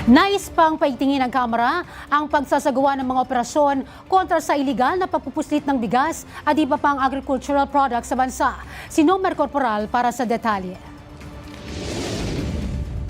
Nais pang paigtingin ng Kamara ang pagsasagawa ng mga operasyon kontra sa iligal na pagpupuslit ng bigas at iba pang agricultural products sa bansa. Si Nomer Corporal para sa detalye.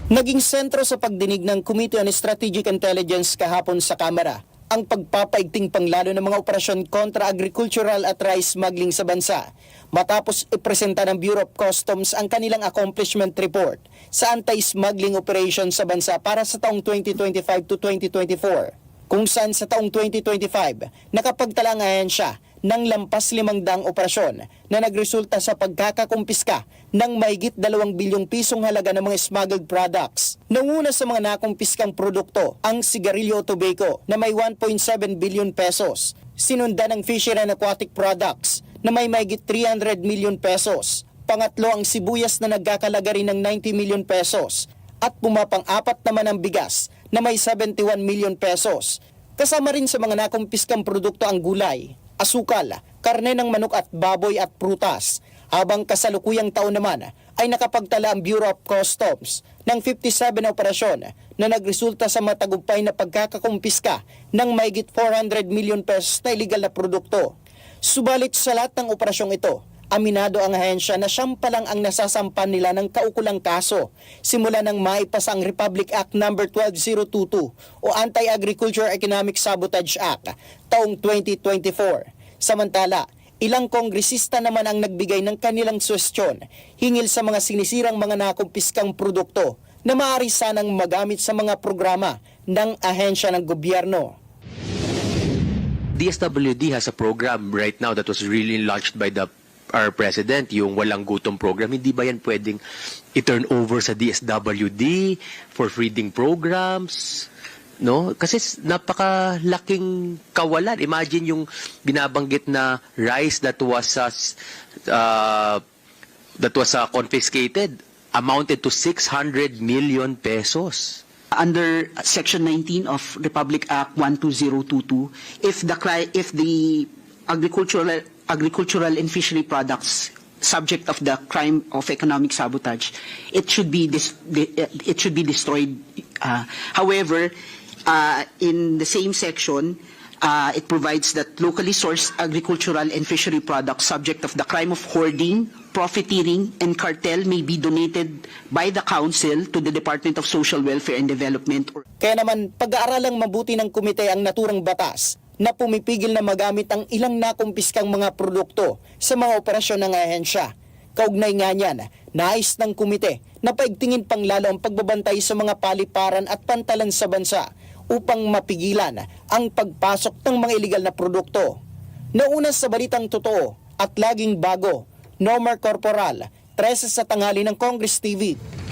Naging sentro sa pagdinig ng Committee on Strategic Intelligence kahapon sa Kamara ang pagpapaigting panglalo ng mga operasyon kontra agricultural at rice smuggling sa bansa matapos ipresenta ng Bureau of Customs ang kanilang accomplishment report sa anti-smuggling operation sa bansa para sa taong 2025 to 2024, kung saan sa taong 2025 nakapagtala ang ahensya ng lampas 500 operasyon na nagresulta sa pagkakakumpiska ng mahigit 2 bilyong pisong halaga ng mga smuggled products. Nanguna sa mga nakumpiskang produkto ang sigarilyo o tobacco na may 1.7 billion pesos. Sinundan ng fishery and aquatic products na may mahigit 300 million pesos. Pangatlo ang sibuyas na nagkakalaga rin ng 90 million pesos. At pumapang-apat naman ang bigas na may 71 million pesos. Kasama rin sa mga nakumpiskang produkto ang gulay, asukal, karne ng manok at baboy at prutas. Habang kasalukuyang taon naman ay nakapagtala ang Bureau of Customs ng 57 na operasyon na nagresulta sa matagumpay na pagkakakumpiska ng mahigit 400 million pesos na illegal na produkto. Subalit sa lahat ng operasyong ito, aminado ang ahensya na siyam pa lang ang nasasampan nila ng kaukulang kaso simula nang maipasa ang Republic Act No. 12022 o Anti-Agriculture Economic Sabotage Act taong 2024. Samantala, ilang kongresista naman ang nagbigay ng kanilang suwestyon hingil sa mga sinisirang mga nakumpiskang produkto na maaari sanang magamit sa mga programa ng ahensya ng gobyerno. DSWD has a program right now that was really launched by our president, yung walang gutom program. Hindi ba yan pwedeng i-turn over sa DSWD for feeding programs? No? Kasi napakalaking kawalan. Imagine yung binabanggit na rice that was confiscated amounted to 600 million pesos. Under Section 19 of Republic Act 12022, if the agricultural and fishery products subject of the crime of economic sabotage, it should be destroyed. However, in the same section, it provides that locally sourced agricultural and fishery products subject of the crime of hoarding, profiteering, and cartel may be donated by the Council to the Department of Social Welfare and Development. Kaya naman, pag-aaralang mabuti ng komite ang naturang batas na pumipigil na magamit ang ilang nakumpiskang mga produkto sa mga operasyon ng ahensya. Kaugnay nga niyan, nais ng komite na paigtingin pang lalo ang pagbabantay sa mga paliparan at pantalan sa bansa upang mapigilan ang pagpasok ng mga iligal na produkto. Nauna sa balitang totoo at laging bago, Nomer Corporal, 13 sa tanghali ng Congress TV.